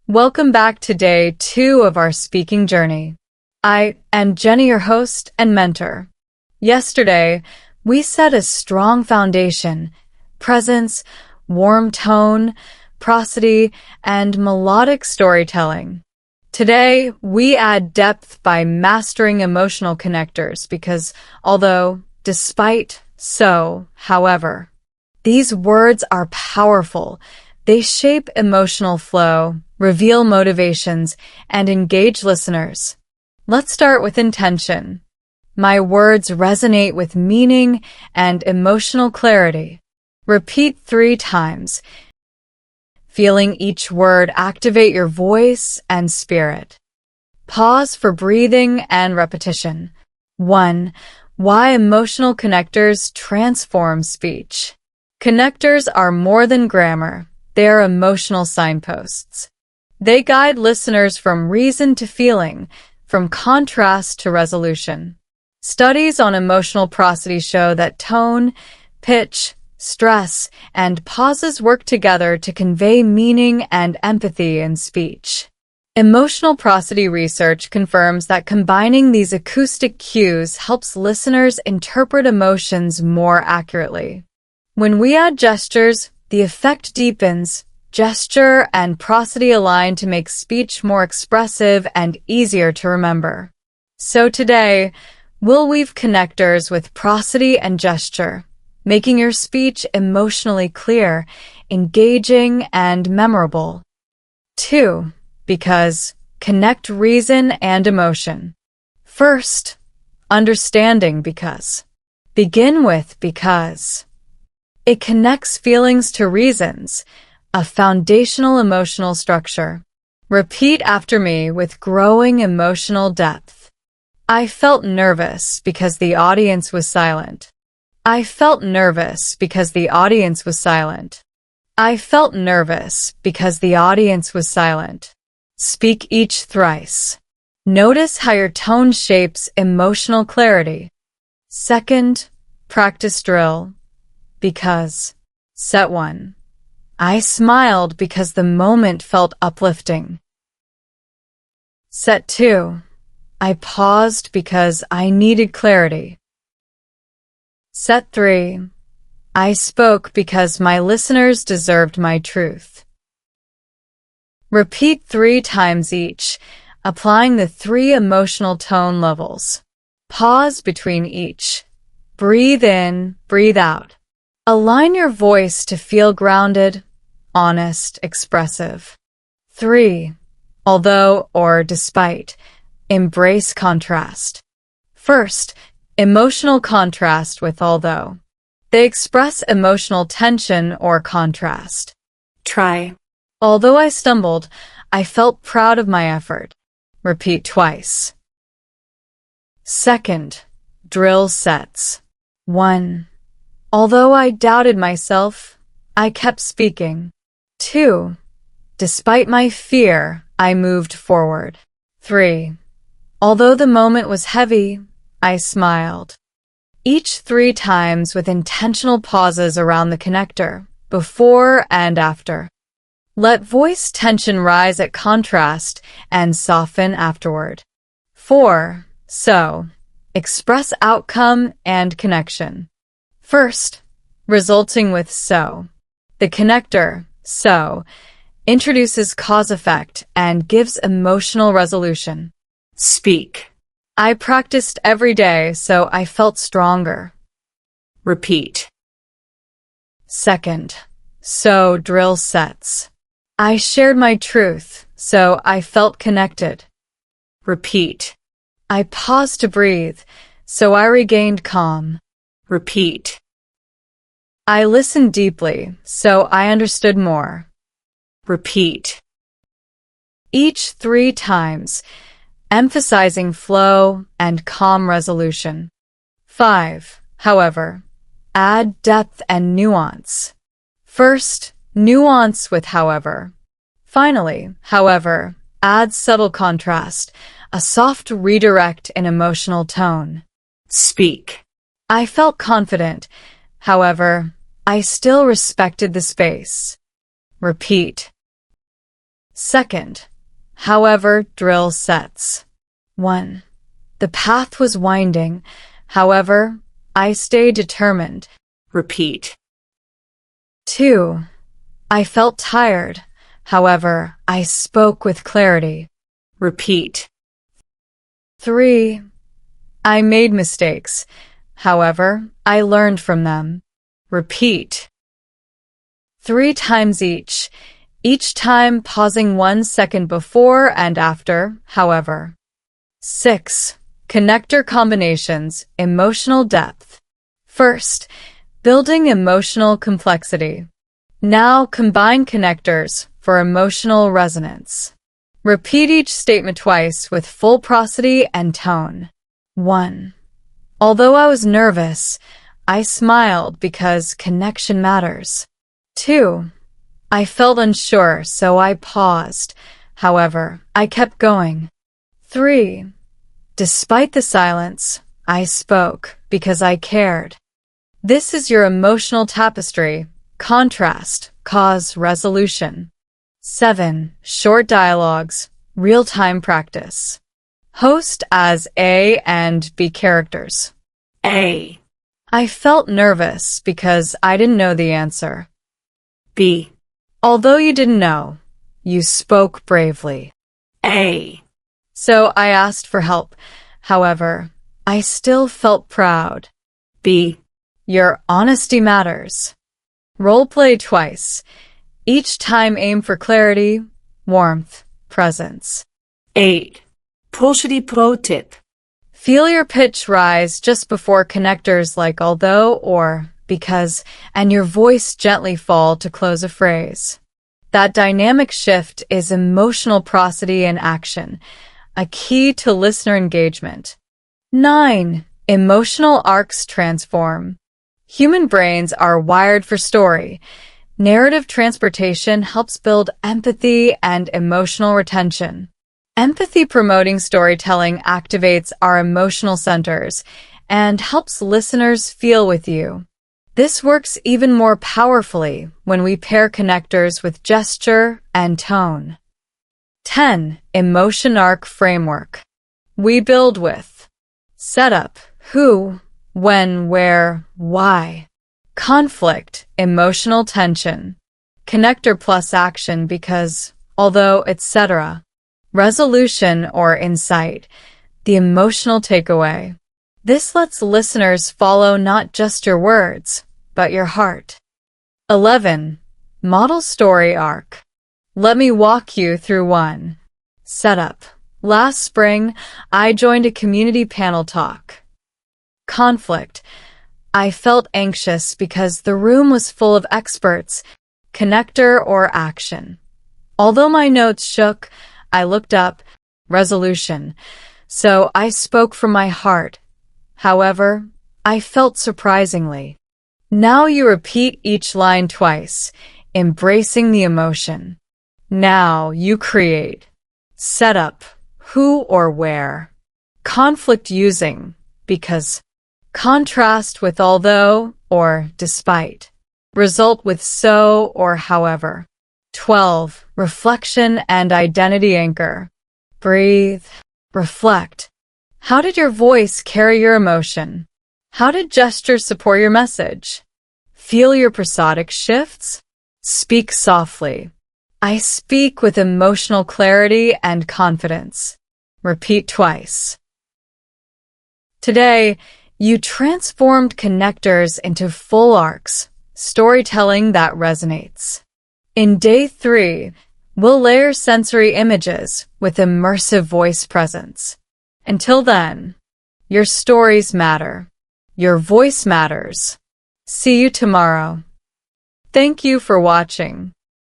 Welcome back to day 2 of our speaking journey. I am Jenny, your host and mentor. Yesterday, we set a strong foundation: presence, warm tone, prosody, and melodic storytelling. Today, we add depth by mastering emotional connectors because despite, however, these words are powerful. They shape emotional flow, reveal motivations, and engage listeners. Let's start with intention. My words resonate with meaning and emotional clarity. Repeat 3 times. Feeling each word activate your voice and spirit. Pause for breathing and repetition. 1. Why emotional connectors transform speech. Connectors are more than grammar. They are emotional signposts. They guide listeners from reason to feeling, from contrast to resolution. Studies on emotional prosody show that tone, pitch, stress, and pauses work together to convey meaning and empathy in speech. Emotional prosody research confirms that combining these acoustic cues helps listeners interpret emotions more accurately. When we add gestures, the effect deepens. Gesture and prosody align to make speech more expressive and easier to remember. So today, we'll weave connectors with prosody and gesture, making your speech emotionally clear, engaging, and memorable. 2. Because connect reason and emotion. First, understanding because. Begin with because. It connects feelings to reasons, a foundational emotional structure. Repeat after me with growing emotional depth. I felt nervous because the audience was silent. I felt nervous because the audience was silent. I felt nervous because the audience was silent. Speak each thrice. Notice how your tone shapes emotional clarity. Second, practice drill. Because. Set 1. I smiled because the moment felt uplifting. Set 2. I paused because I needed clarity. Set 3. I spoke because my listeners deserved my truth. Repeat 3 times each, applying the 3 emotional tone levels. Pause between each. Breathe in, breathe out. Align your voice to feel grounded, honest, expressive. 3. Although or despite. Embrace contrast. First, emotional contrast with although. They express emotional tension or contrast. Try. Although I stumbled, I felt proud of my effort. Repeat twice. Second, drill sets. 1. Although I doubted myself, I kept speaking. 2. Despite my fear, I moved forward. 3. Although the moment was heavy, I smiled. Each 3 times with intentional pauses around the connector, before and after. Let voice tension rise at contrast and soften afterward. 4. So, express outcome and connection. First, resulting with so. The connector, so, introduces cause-effect and gives emotional resolution. Speak. I practiced every day, so I felt stronger. Repeat. Second, so drill sets. I shared my truth, so I felt connected. Repeat. I paused to breathe, so I regained calm. Repeat. I listened deeply, so I understood more. Repeat. Each 3 times, emphasizing flow and calm resolution. 5. However, add depth and nuance. First, nuance with however. Finally, however, add subtle contrast, a soft redirect in emotional tone. Speak. I felt confident. However, I still respected the space. Repeat. Second, however, drill sets. 1. The path was winding. However, I stayed determined. Repeat. 2. I felt tired. However, I spoke with clarity. Repeat. 3. I made mistakes. However, I learned from them. Repeat. 3 times each time pausing 1 second before and after, however. 6. Connector combinations, emotional depth. First, building emotional complexity. Now combine connectors for emotional resonance. Repeat each statement twice with full prosody and tone. 1. Although I was nervous, I smiled because connection matters. 2. I felt unsure, so I paused. However, I kept going. 3. Despite the silence, I spoke because I cared. This is your emotional tapestry. Contrast, cause, resolution. 7. Short dialogues, real-time practice. Host as A and B characters. A. I felt nervous because I didn't know the answer. B. Although you didn't know, you spoke bravely. A. So I asked for help. However, I still felt proud. B. Your honesty matters. Role play twice. Each time aim for clarity, warmth, presence. 8. Pushity pro tip. Feel your pitch rise just before connectors like although or because, and your voice gently fall to close a phrase. That dynamic shift is emotional prosody in action, a key to listener engagement. 9. Emotional arcs transform. Human brains are wired for story. Narrative transportation helps build empathy and emotional retention. Empathy-promoting storytelling activates our emotional centers and helps listeners feel with you. This works even more powerfully when we pair connectors with gesture and tone. 10. Emotion arc framework. We build with setup, who, when, where, why. Conflict, emotional tension. Connector plus action because, although, etc. Resolution or insight, the emotional takeaway. This lets listeners follow not just your words, but your heart. 11. Model story arc. Let me walk you through one. Setup. Last spring, I joined a community panel talk. Conflict. I felt anxious because the room was full of experts, connector or action. Although my notes shook, I looked up, resolution. So I spoke from my heart. However, I felt surprisingly. Now you repeat each line twice, embracing the emotion. Now you create. Setup, who or where. Conflict using, because. Contrast with although or despite. Result with so or however. 12. Reflection and identity anchor. Breathe. Reflect. How did your voice carry your emotion? How did gestures support your message? Feel your prosodic shifts? Speak softly. I speak with emotional clarity and confidence. Repeat twice. Today, you transformed connectors into full arcs, storytelling that resonates. In day 3, we'll layer sensory images with immersive voice presence. Until then, your stories matter. Your voice matters. See you tomorrow. Thank you for watching.